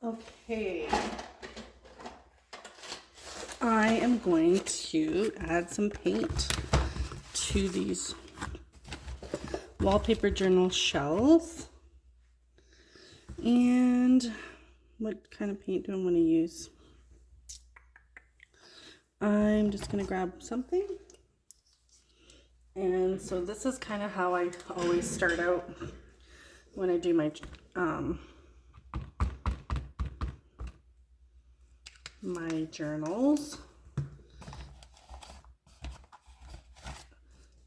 Okay, I am going to add some paint to these wallpaper journal shells. And what kind of paint do I want to use? I'm just going to grab something. And so this is kind of how I always start out when I do my journals.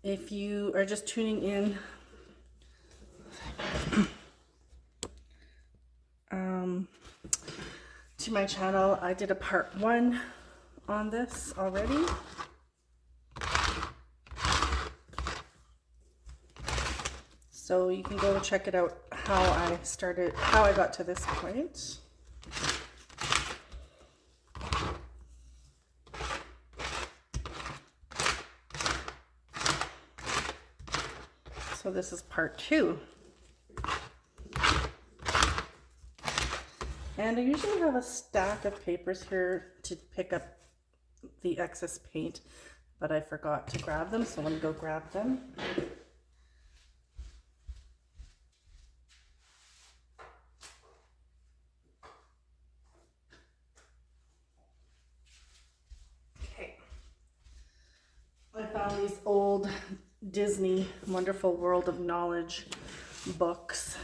If you are just tuning in, to my channel, I did a part 1 on this already. So you can go check it out, how I got to this point. So this is part 2. And I usually have a stack of papers here to pick up the excess paint, but I forgot to grab them, so let me go grab them. Okay. I found these old Disney Wonderful World of Knowledge books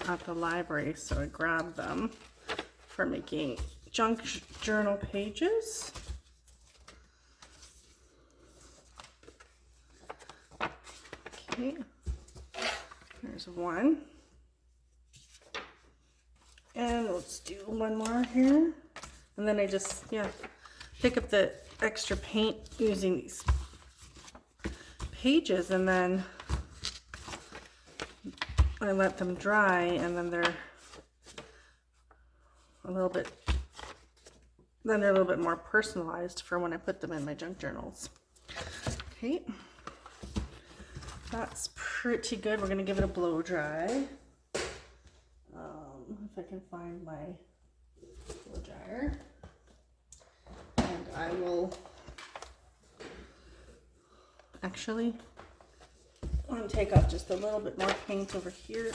at the library, so I grabbed them for making junk journal pages. Okay, there's one, and let's do one more here, and then I just pick up the extra paint using these pages, and then I let them dry, and then they're a little bit more personalized for when I put them in my junk journals. Okay, that's pretty good. We're gonna give it a blow dry. If I can find my blow dryer, and I will actually I'm going to take off just a little bit more paint over here.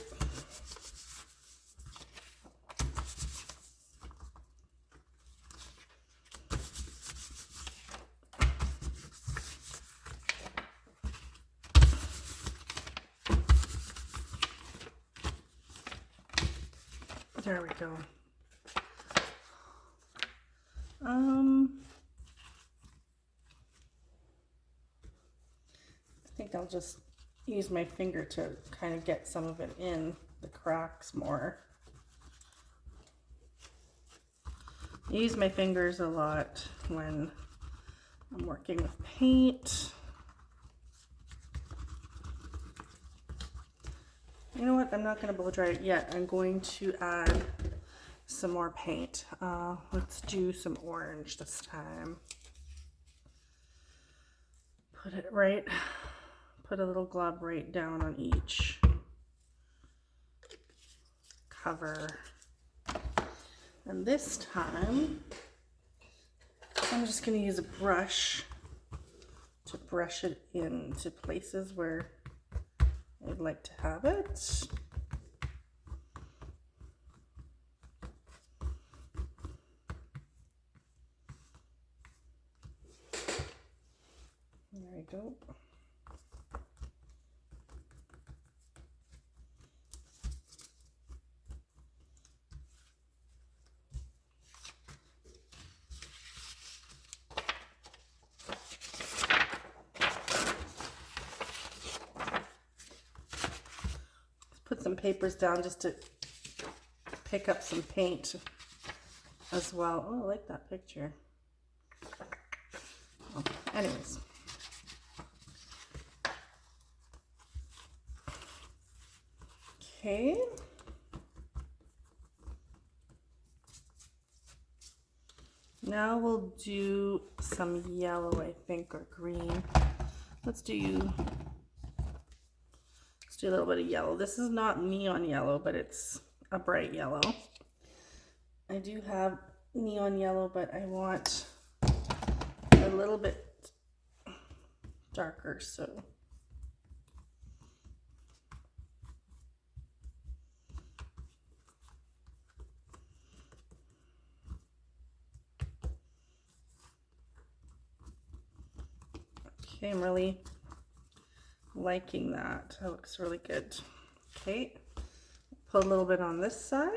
There we go. I think I'll just use my finger to kind of get some of it in the cracks more. I use my fingers a lot when I'm working with paint. You know what? I'm not going to blow dry it yet. I'm going to add some more paint. Let's do some orange this time. Put a little glob right down on each cover. And this time, I'm just going to use a brush to brush it into places where I'd like to have it. There we go. Put some papers down just to pick up some paint as well. Oh, I like that picture. Oh, anyways. Okay. Now we'll do some yellow, I think, or green. Let's do do a little bit of yellow. This is not neon yellow, but it's a bright yellow. I do have neon yellow, but I want a little bit darker, so okay, I'm really liking that. That looks really good. Okay, put a little bit on this side.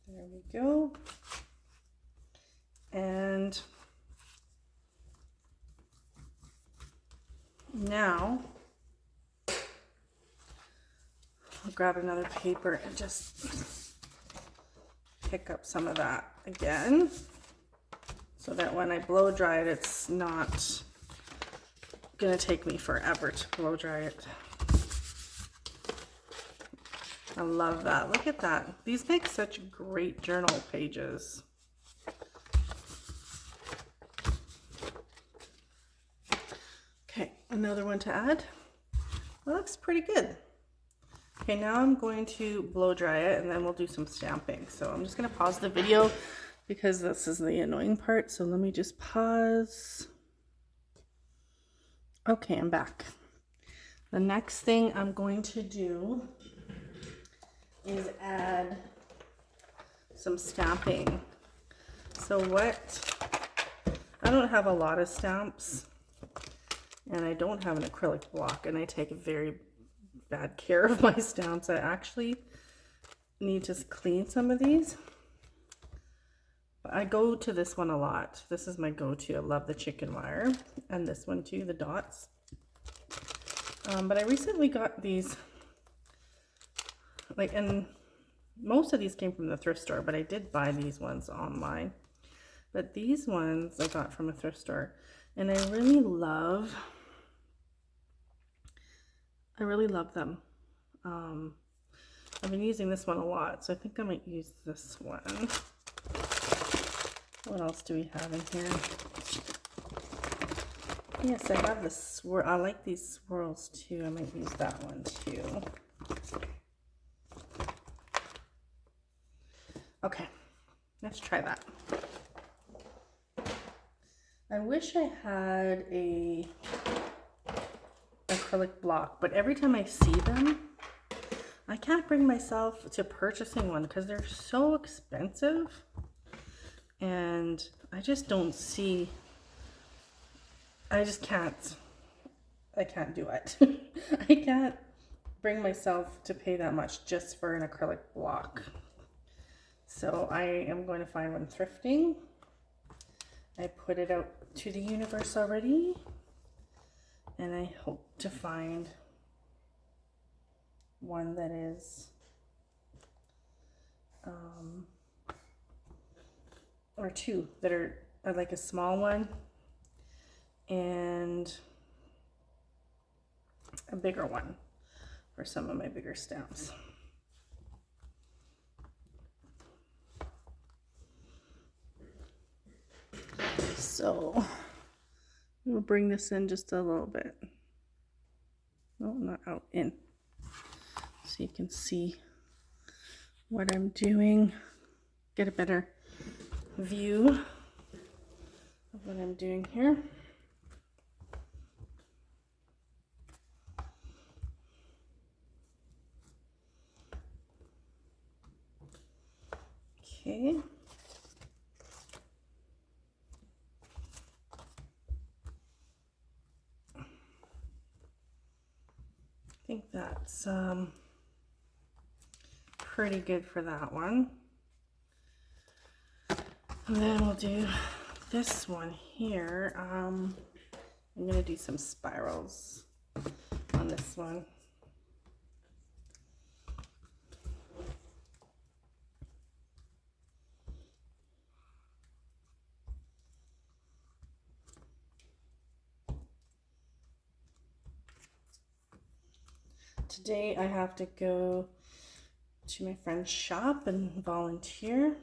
There we go. And now I'll grab another paper and just pick up some of that again, so that when I blow dry it, it's not gonna take me forever to blow dry it. I love that. Look at that. These make such great journal pages. Okay, another one to add. That looks pretty good. Okay, now I'm going to blow dry it and then we'll do some stamping. So I'm just going to pause the video because this is the annoying part. So let me just pause. Okay, I'm back. The next thing I'm going to do is add some stamping. So I don't have a lot of stamps and I don't have an acrylic block, and I take very bad care of my stamps. I actually need to clean some of these. But I go to this one a lot. This is my go-to. I love the chicken wire, and this one too, the dots. But I recently got these, and most of these came from the thrift store, but I did buy these ones online. But these ones I got from a thrift store, and I really love them. I've been using this one a lot, so I think I might use this one. What else do we have in here? Yes, I have the swirl. I like these swirls too. I might use that one too. Okay, let's try that. I wish I had a acrylic block, but every time I see them, I can't bring myself to purchasing one because they're so expensive, and I just don't see, I can't do it. I can't bring myself to pay that much just for an acrylic block. So I am going to find one thrifting. I put it out to the universe already, and I hope to find one that is or two that are like a small one and a bigger one for some of my bigger stamps. So we'll bring this in just a little bit. No, not out, in. So you can see what I'm doing. Get a better view of what I'm doing here. Okay. I think that's pretty good for that one. And then we'll do this one here. I'm going to do some spirals on this one. Today I have to go to my friend's shop and volunteer.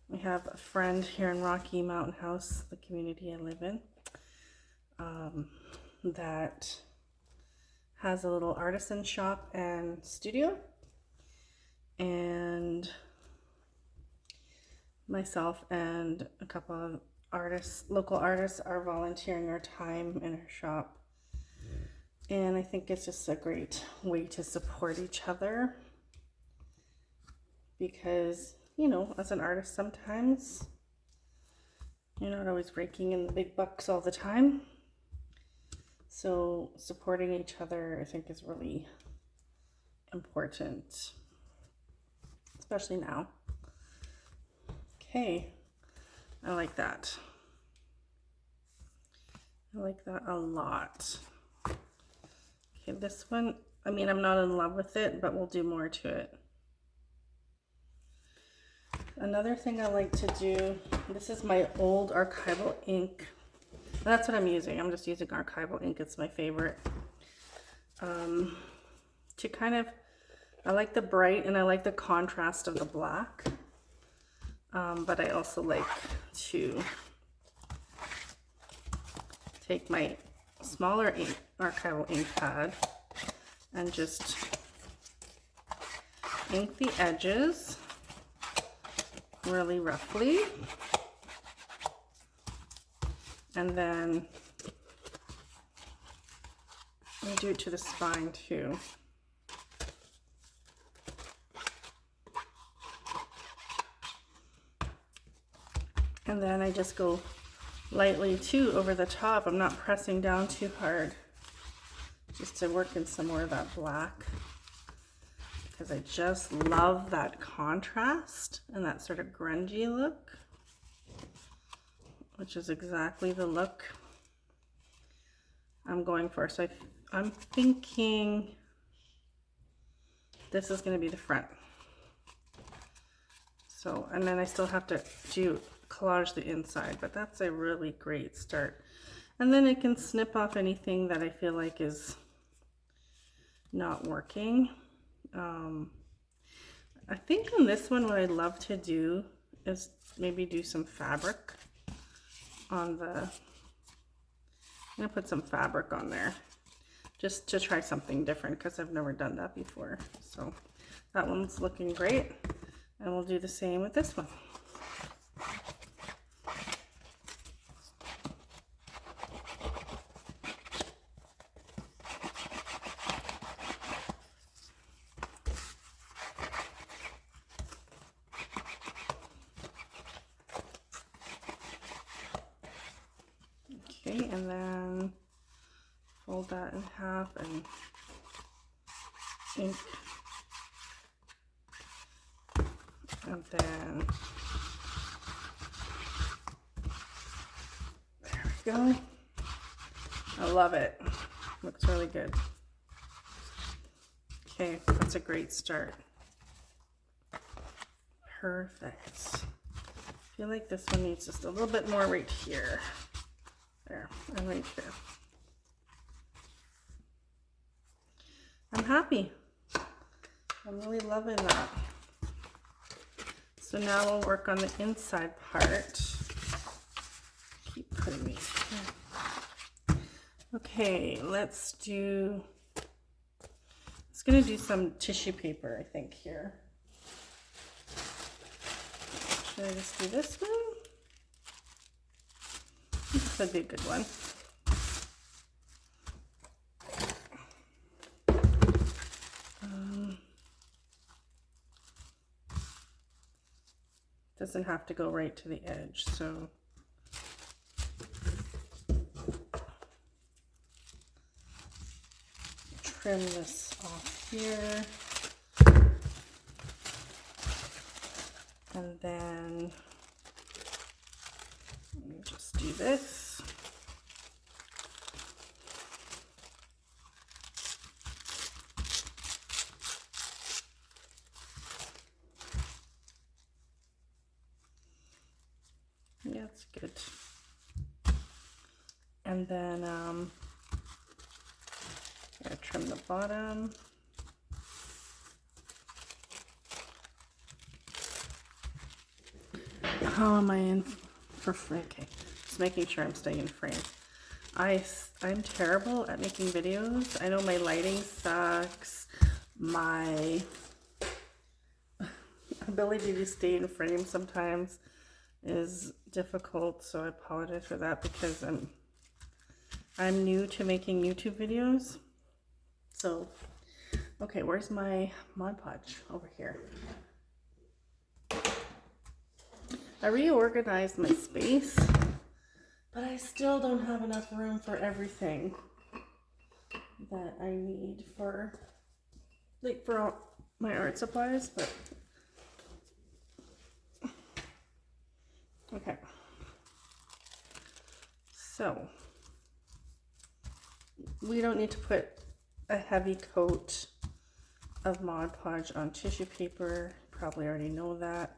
We have a friend here in Rocky Mountain House, the community I live in, that has a little artisan shop and studio. And myself and a couple of artists, local artists, are volunteering our time in her shop. And I think it's just a great way to support each other because, you know, as an artist, sometimes you're not always raking in the big bucks all the time. So supporting each other, I think, is really important, especially now. Okay, I like that. I like that a lot. Okay, this one, I mean, I'm not in love with it, but we'll do more to it. Another thing I like to do, this is my old archival ink. And that's what I'm using. I'm just using archival ink. It's my favorite. To kind of, I like the bright and I like the contrast of the black. But I also like to take my smaller ink, archival ink pad, and just ink the edges really roughly, and then I do it to the spine too. And then I just go lightly too over the top. I'm not pressing down too hard, just to work in some more of that black, because I just love that contrast and that sort of grungy look, which is exactly the look I'm going for. So I'm thinking this is going to be the front. So, and then I still have to do collage the inside, but that's a really great start. And then I can snip off anything that I feel like is not working. I think on this one, what I'd love to do is maybe do some fabric on the, I'm gonna put some fabric on there just to try something different because I've never done that before. So that one's looking great, and we'll do the same with this one. Okay, and then fold that in half and ink, and then there we go. I love it. Looks really good. Okay, that's a great start. Perfect. I feel like this one needs just a little bit more right here. There, and right there. I'm happy. I'm really loving that. So now we'll work on the inside part. Keep putting these here. Okay, let's gonna do some tissue paper, I think, here. Should I just do this one? This would be a good one. Doesn't have to go right to the edge, so trim this off here, and then let me just do this. Yeah, it's good. And then Gonna trim the bottom. How am I in for frame? Okay, just making sure I'm staying in frame. I'm terrible at making videos. I know my lighting sucks. My ability to stay in frame sometimes is difficult, so I apologize for that because I'm new to making YouTube videos. So, okay, where's my Mod Podge? Over here. I reorganized my space, but I still don't have enough room for everything that I need for, like, for all my art supplies, but okay. So, we don't need to put a heavy coat of Mod Podge on tissue paper. Probably already know that.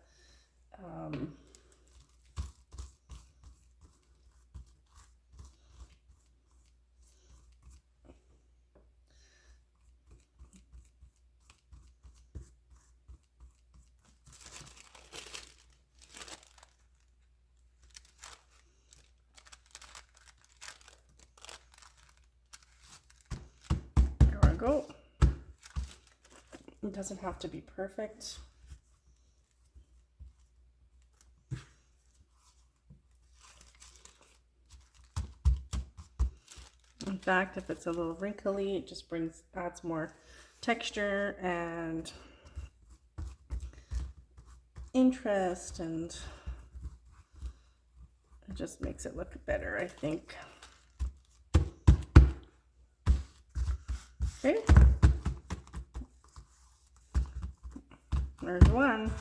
There we go. It doesn't have to be perfect. In fact, if it's a little wrinkly, it just adds more texture and interest, and it just makes it look better, I think. Okay. There's one.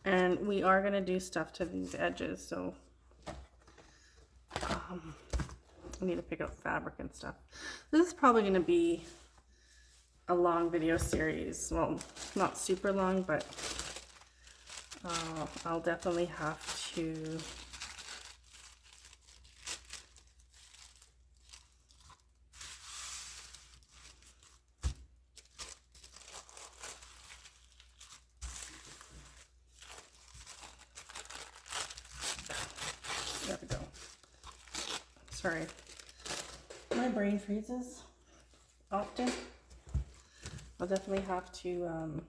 And we are going to do stuff to these edges, so I need to pick out fabric and stuff. This is probably going to be a long video series. Well, not super long, but I'll definitely have to there we go. Sorry. My brain freezes often. I'll definitely have to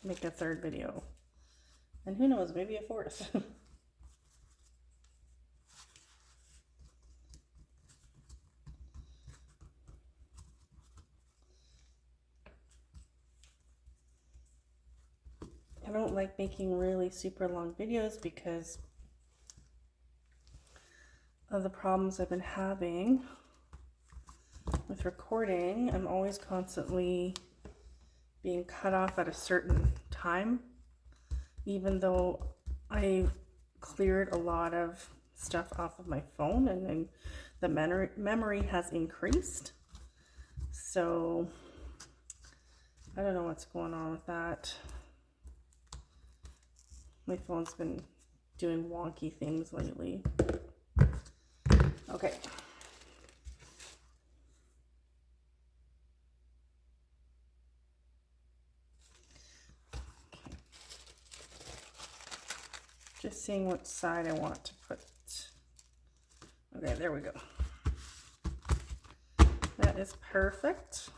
make a third video. And who knows, maybe a fourth. I don't like making really super long videos because of the problems I've been having with recording. I'm always constantly being cut off at a certain time, even though I cleared a lot of stuff off of my phone, and then the memory has increased. So I don't know what's going on with that. My phone's been doing wonky things lately. Okay. Just seeing which side I want to put. Okay, there we go. That is perfect.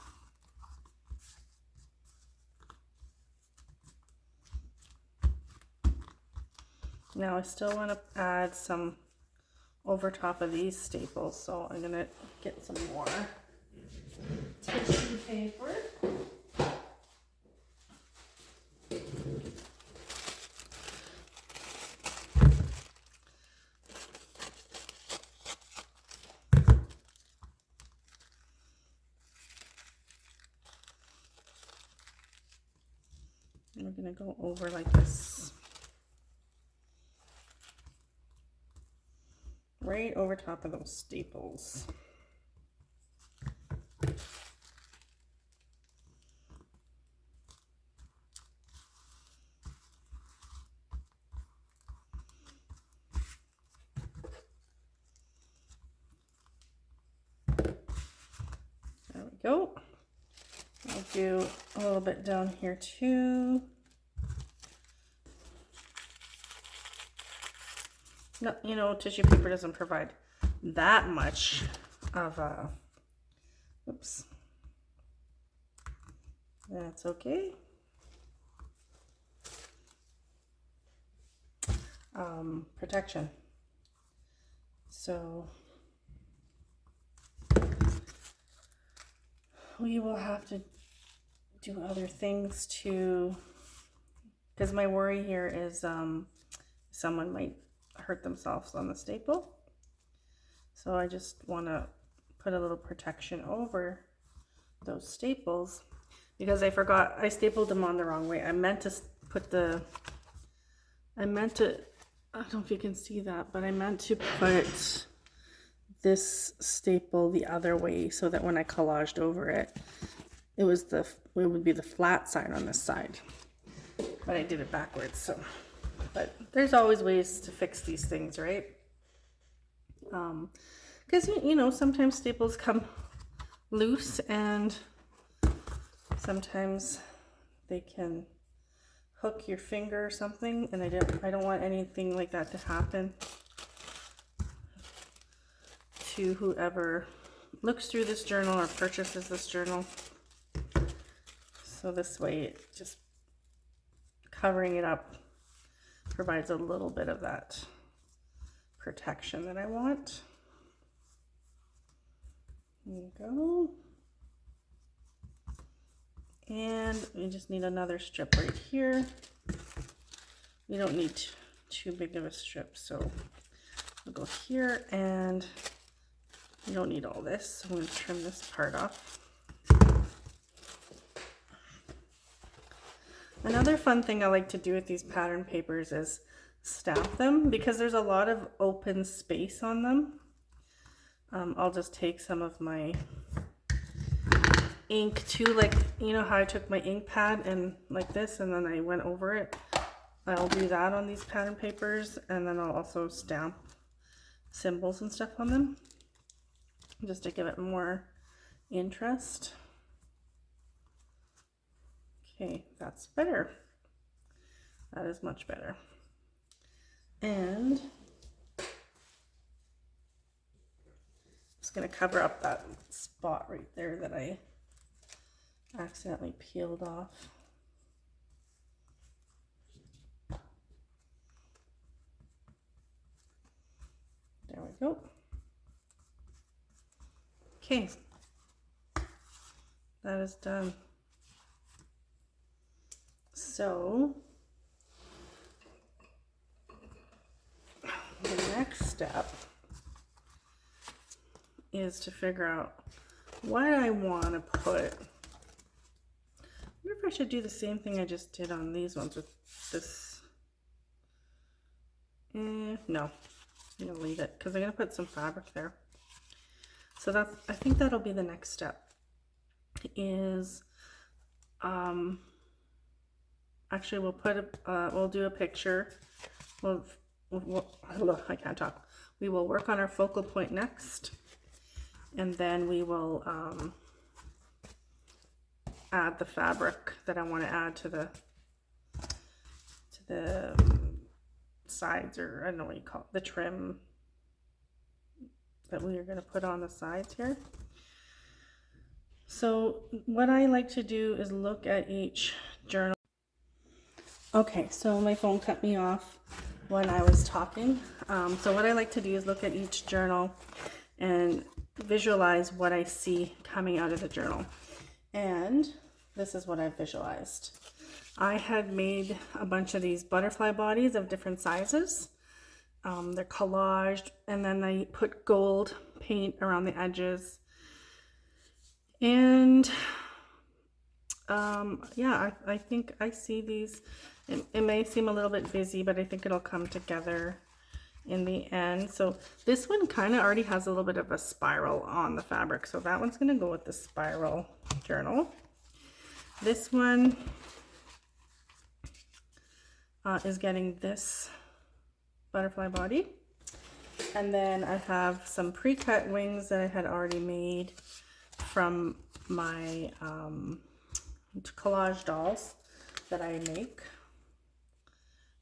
Now I still want to add some over top of these staples, so I'm gonna get some more tissue paper. And we're gonna go over like this. Right over top of those staples. go. I'll do a little bit down here too. No, you know, tissue paper doesn't provide that much of a, oops, that's okay. Protection. So we will have to do other things to, because my worry here is someone might hurt themselves on the staple. So I just want to put a little protection over those staples, because I forgot I stapled them on the wrong way. I meant to put I don't know if you can see that, but I meant to put this staple the other way so that when I collaged over it, it would be the flat side on this side. But I did it backwards, so. But there's always ways to fix these things, right? Because, you know, sometimes staples come loose and sometimes they can hook your finger or something, and I don't want anything like that to happen to whoever looks through this journal or purchases this journal. So this way, it just covering it up provides a little bit of that protection that I want. There you go. And we just need another strip right here. You don't need too big of a strip, so I'll go here, and you don't need all this, so I'm going to trim this part off. Another fun thing I like to do with these pattern papers is stamp them, because there's a lot of open space on them. I'll just take some of my ink too, like, you know how I took my ink pad and like this, and then I went over it. I'll do that on these pattern papers, and then I'll also stamp symbols and stuff on them, just to give it more interest. Okay, that's better. That is much better. And just gonna cover up that spot right there that I accidentally peeled off. There we go. Okay, that is done. So the next step is to figure out what I want to put. I wonder if I should do the same thing I just did on these ones with this. No, I'm gonna leave it because I'm gonna put some fabric there. So that's, I think that'll be the next step. Is actually we'll put we'll do a picture. I can't talk. We will work on our focal point next, and then we will add the fabric that I want to add to the sides, or I don't know what you call it, the trim that we are going to put on the sides here. So what I like to do is look at each journal. Okay, so my phone cut me off when I was talking. So what I like to do is look at each journal and visualize what I see coming out of the journal. And this is what I visualized. I had made a bunch of these butterfly bodies of different sizes. They're collaged, and then I put gold paint around the edges. And yeah, I think I see these. It may seem a little bit busy, but I think it'll come together in the end. So this one kind of already has a little bit of a spiral on the fabric, so that one's going to go with the spiral journal. This one is getting this butterfly body, and then I have some pre-cut wings that I had already made from my collage dolls that I make.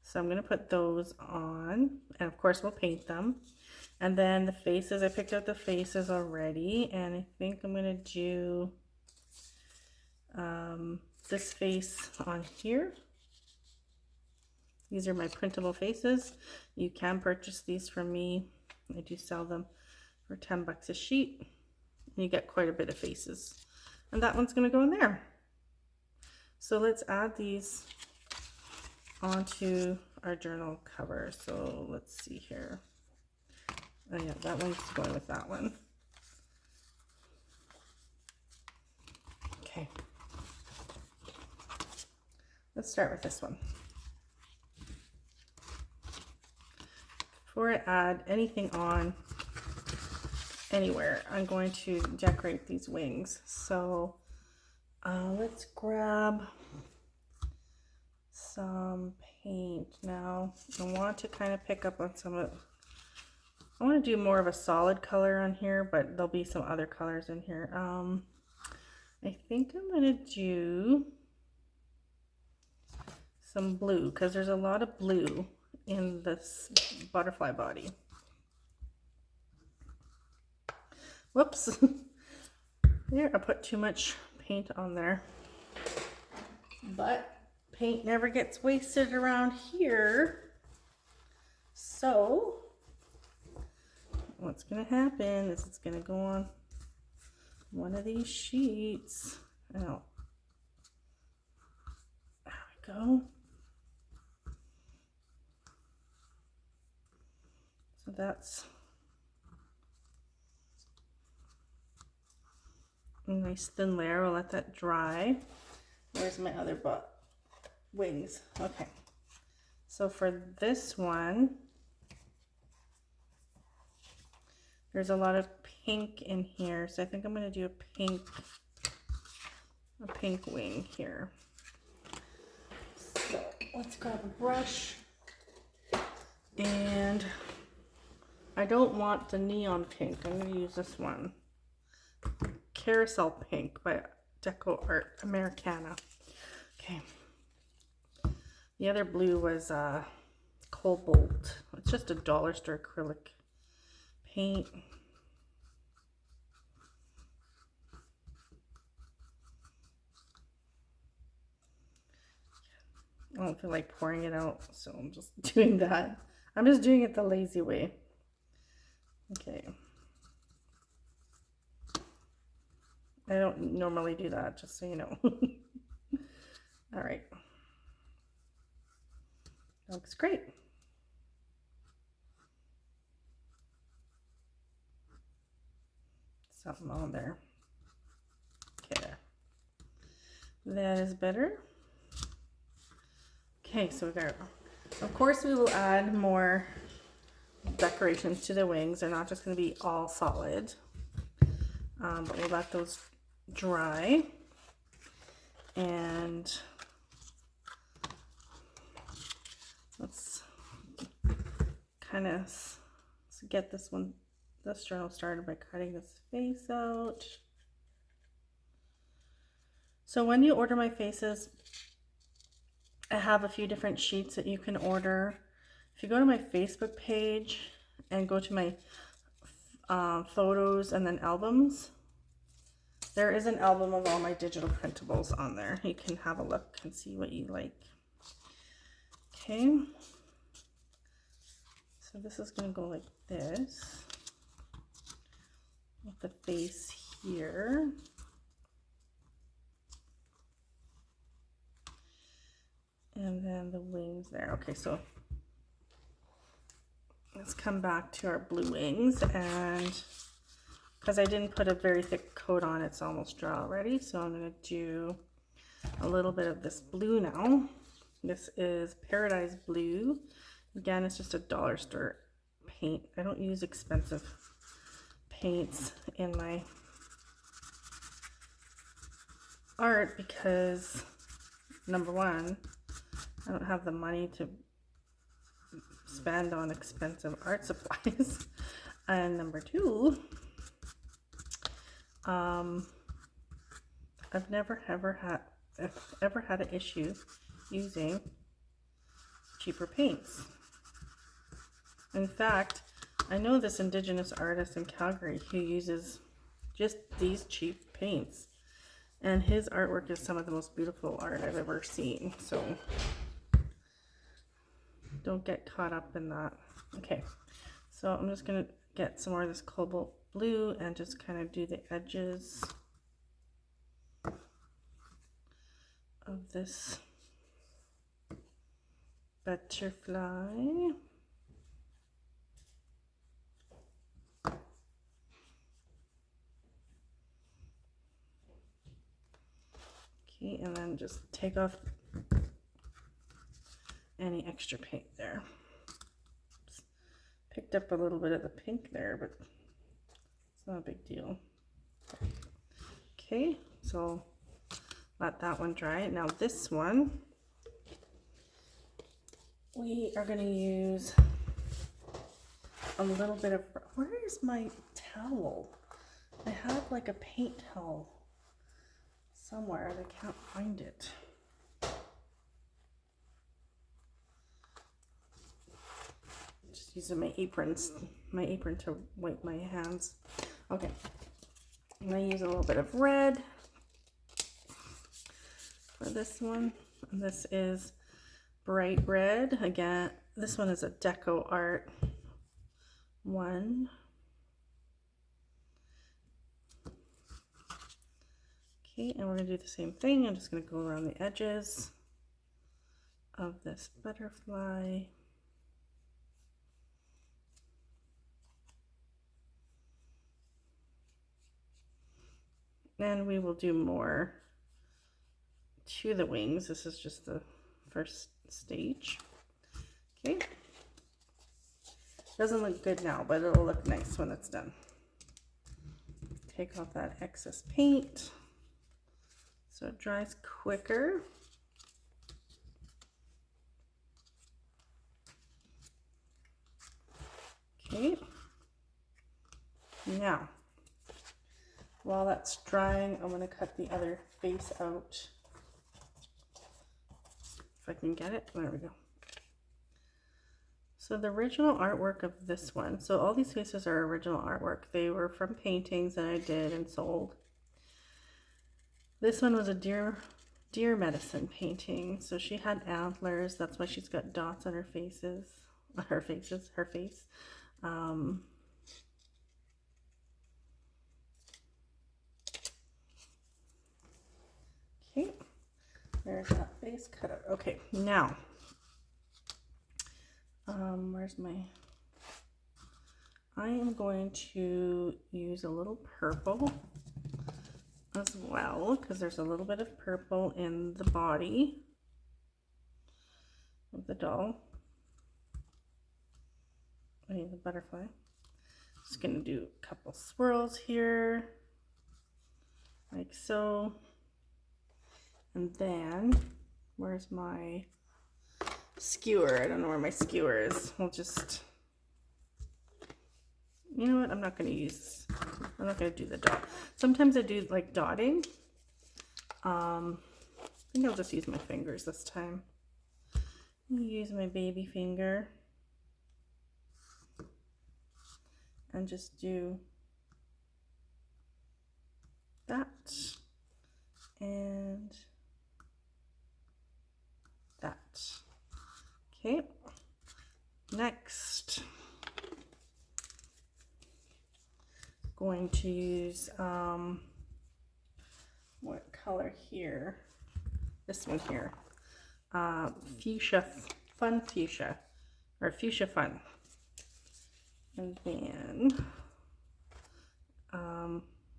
So I'm going to put those on, and of course we'll paint them. And then the faces, I picked out the faces already, and I think I'm going to do this face on here. These are my printable faces. You can purchase these from me. I do sell them for 10 bucks a sheet. And you get quite a bit of faces. And that one's going to go in there. So let's add these onto our journal cover. So let's see here. Oh yeah, that one's going with that one. Okay. Let's start with this one. Before I add anything on anywhere, I'm going to decorate these wings. So let's grab some paint now. I want to kind of pick up on some of, I want to do more of a solid color on here, but there'll be some other colors in here. I think I'm going to do some blue because there's a lot of blue in this butterfly body. Whoops. There, I put too much paint on there. But paint never gets wasted around here. So what's going to happen is it's going to go on one of these sheets. Oh, there we go. So that's a nice thin layer. We'll let that dry. Where's my other wings? Okay. So for this one, there's a lot of pink in here. So I think I'm going to do a pink wing here. So let's grab a brush. And I don't want the neon pink. I'm going to use this one. Carousel Pink by Deco Art Americana. Okay. The other blue was Cobalt. It's just a dollar store acrylic paint. I don't feel like pouring it out, so I'm just doing that. I'm just doing it the lazy way. Okay. I don't normally do that, just so you know. All right. Looks great. Something on there. Okay, that is better. Okay, so we got, of course we will add more decorations to the wings. They're not just going to be all solid, but we'll let those dry. And let's kind of get this journal started by cutting this face out. So when you order my faces, I have a few different sheets that you can order. If you go to my Facebook page and go to my photos and then albums, there is an album of all my digital printables on there. You can have a look and see what you like. Okay. So this is going to go like this with the face here. And then the wings there. Okay, so let's come back to our blue wings, and because I didn't put a very thick coat on, it's almost dry already. So I'm going to do a little bit of this blue now. This is Paradise Blue. Again, it's just a dollar store paint. I don't use expensive paints in my art because, number one, I don't have the money to spend on expensive art supplies. And number two, I've never ever had an issue using cheaper paints. In fact, I know this Indigenous artist in Calgary who uses just these cheap paints, and his artwork is some of the most beautiful art I've ever seen. So don't get caught up in that. Okay, so I'm just gonna get some more of this cobalt blue and just kind of do the edges of this butterfly. Okay, and then just take off any extra paint there. Oops. Picked up a little bit of the pink there, but it's not a big deal. Okay, so let that one dry. Now this one, we are going to use a little bit of, where is my towel? I have like a paint towel somewhere and I can't find it. Just using my apron to wipe my hands. Okay, I'm going to use a little bit of red for this one. And this is bright red. Again, this one is a Deco Art one. Okay, and we're going to do the same thing. I'm just going to go around the edges of this butterfly. And we will do more to the wings. This is just the first stage. Okay. Doesn't look good now, but it'll look nice when it's done. Take off that excess paint so it dries quicker. Okay. Now, while that's drying, I'm going to cut the other face out. If I can get it. There we go. So the original artwork of this one, so all these faces are original artwork. They were from paintings that I did and sold. This one was a deer medicine painting. So she had antlers. That's why she's got dots on her face. Okay, there's that face cut out. Okay, now, where's my, I am going to use a little purple as well, because there's a little bit of purple in the body of the doll. I mean, the butterfly. Just gonna do a couple swirls here, like so. And then, where's my skewer? I don't know where my skewer is. We'll just, you know what? I'm not going to do the dot. Sometimes I do like dotting. I think I'll just use my fingers this time. Use my baby finger and just do that and that. Okay, next going to use what color here? This one here, fuchsia, fun fuchsia, or fuchsia fun. And then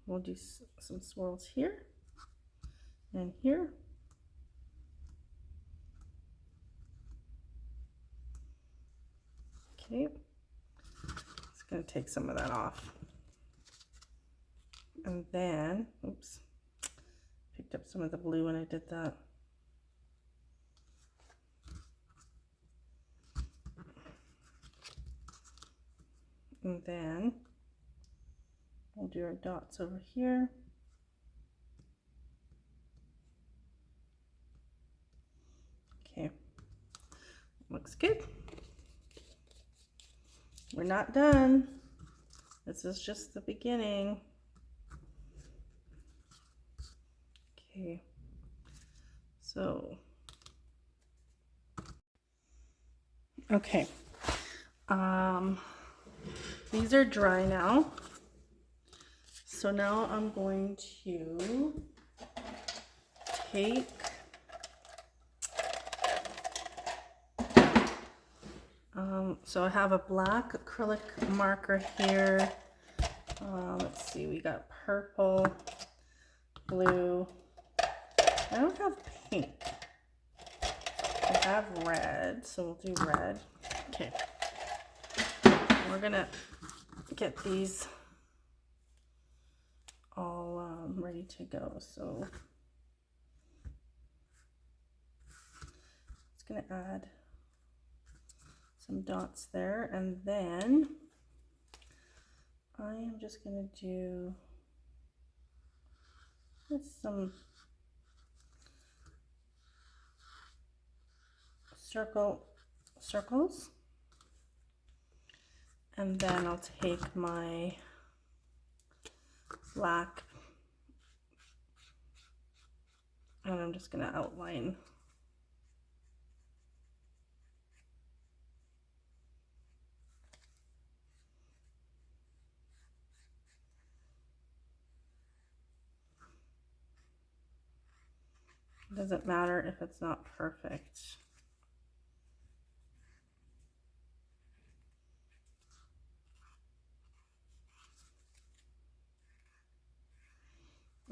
we'll do some swirls here and here. Okay, it's going to take some of that off. And then, oops, picked up some of the blue when I did that. And then we'll do our dots over here. Looks good. We're not done. This is just the beginning. Okay, so, okay. These are dry now. So now I'm going to take so I have a black acrylic marker here. Let's see, we got purple, blue. I don't have pink. I have red, so we'll do red. Okay. We're gonna get these all ready to go. So it's gonna add some dots there, and then I am just gonna do some circles, and then I'll take my black and I'm just gonna outline. It doesn't matter if it's not perfect.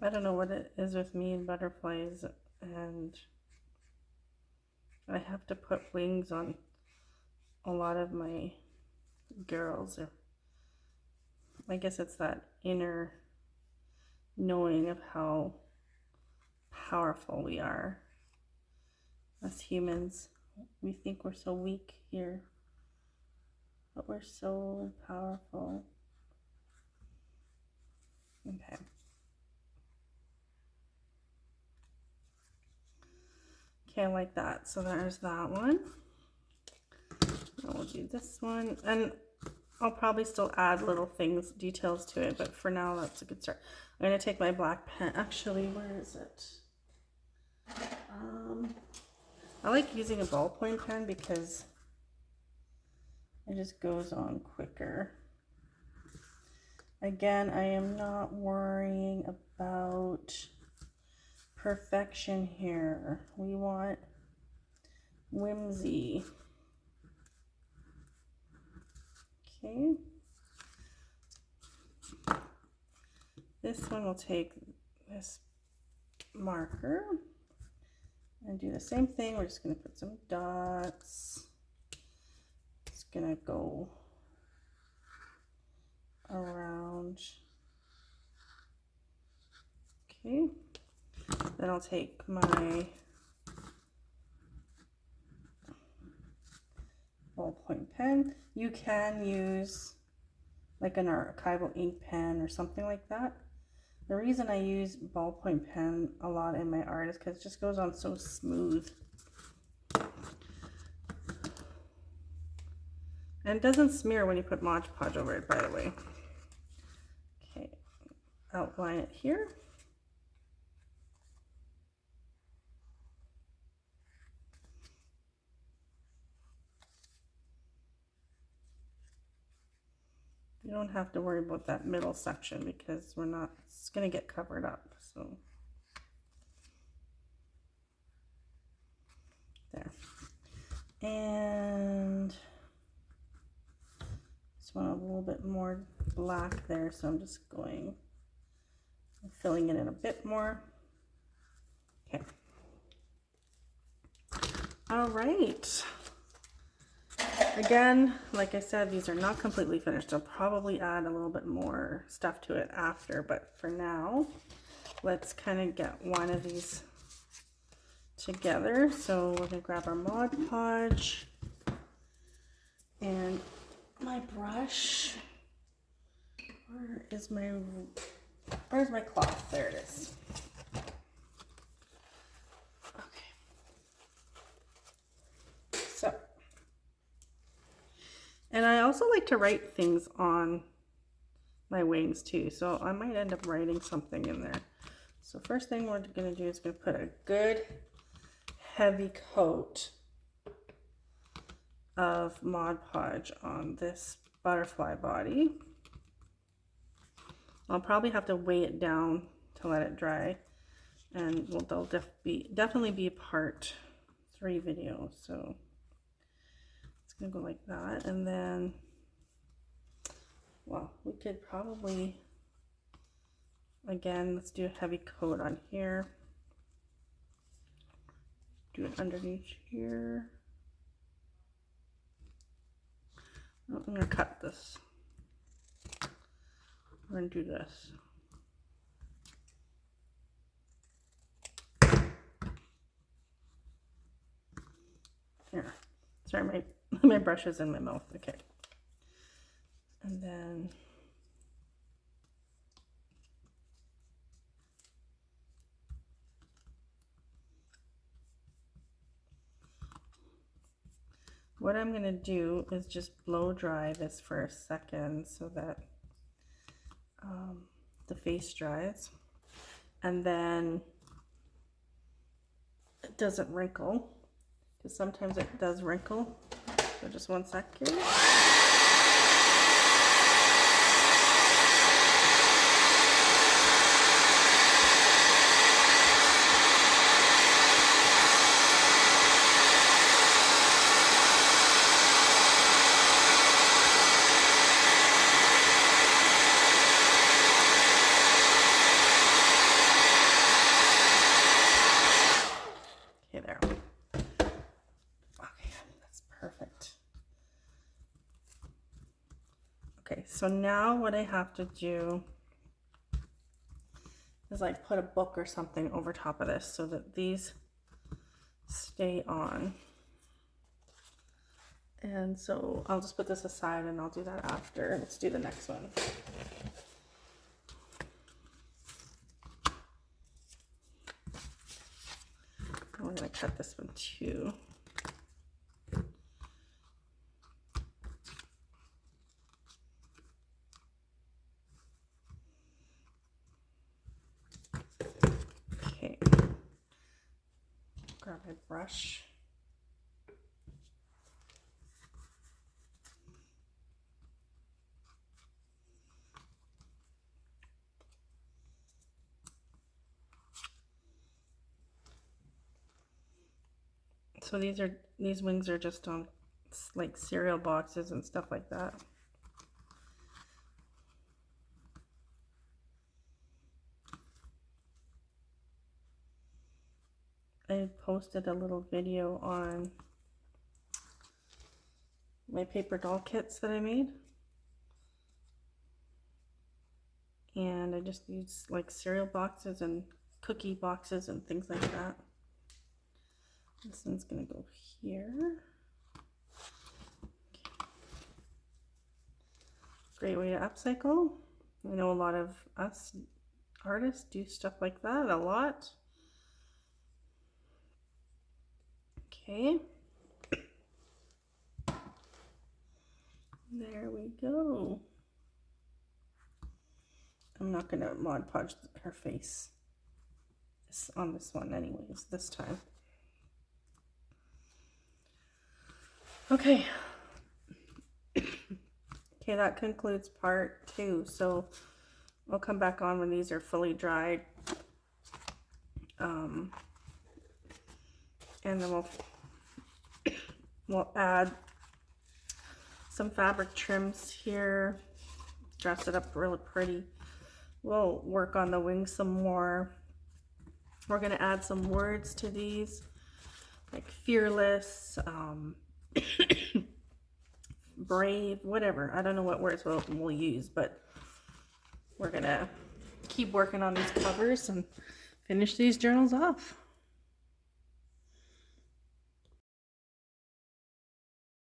I don't know what it is with me and butterflies, and I have to put wings on a lot of my girls. I guess it's that inner knowing of how powerful we are as humans. We think we're so weak here, but we're so powerful. Okay. Okay, I like that. So there's that one. Now we'll do this one, and I'll probably still add little things, details to it, but for now that's a good start. I'm gonna take my black pen. Actually, where is it? I like using a ballpoint pen because it just goes on quicker. Again, I am not worrying about perfection here. We want whimsy. Okay. This one will take this marker and do the same thing. We're just going to put some dots. It's going to go around. Okay. Then I'll take my ballpoint pen. You can use like an archival ink pen or something like that. The reason I use ballpoint pen a lot in my art is because it just goes on so smooth. And it doesn't smear when you put Mod Podge over it, by the way. Okay, outline it here. You don't have to worry about that middle section because we're not, it's going to get covered up. So there. And just want a little bit more black there, so I'm just filling it in a bit more. Okay. All right. Again, like I said, these are not completely finished. I'll probably add a little bit more stuff to it after, but for now, let's kind of get one of these together. So we're gonna grab our Mod Podge and my brush. Where's my cloth? There it is. Okay. So also like to write things on my wings too, so I might end up writing something in there. So first thing we're going to do is going to put a good heavy coat of Mod Podge on this butterfly body. I'll probably have to weigh it down to let it dry, and they'll definitely be a part 3 video. So it's gonna go like that, and then, well, we could probably, again, let's do a heavy coat on here. Do it underneath here. Oh, I'm gonna cut this. We're gonna do this. Here. Sorry, my brush is in my mouth. Okay. And then what I'm gonna do is just blow dry this for a second so that the face dries, and then it doesn't wrinkle, because sometimes it does wrinkle. So just one sec here. Okay, there. Okay, that's perfect. Okay, so now what I have to do is like put a book or something over top of this so that these stay on. And so I'll just put this aside and I'll do that after. Let's do the next one. We're going to cut this one too. Okay. Grab my brush. So these wings are just on like cereal boxes and stuff like that. I posted a little video on my paper doll kits that I made. And I just use like cereal boxes and cookie boxes and things like that. This one's gonna go here. Okay. Great way to upcycle. I know a lot of us artists do stuff like that a lot. Okay. There we go. I'm not gonna Mod Podge her face on this one anyways this time. Okay. Okay, that concludes part 2. So I'll come back on when these are fully dried. And then we'll add some fabric trims here, dress it up really pretty. We'll work on the wings some more. We're gonna add some words to these, like fearless, brave, whatever. I don't know what words we'll use, but we're gonna keep working on these covers and finish these journals off.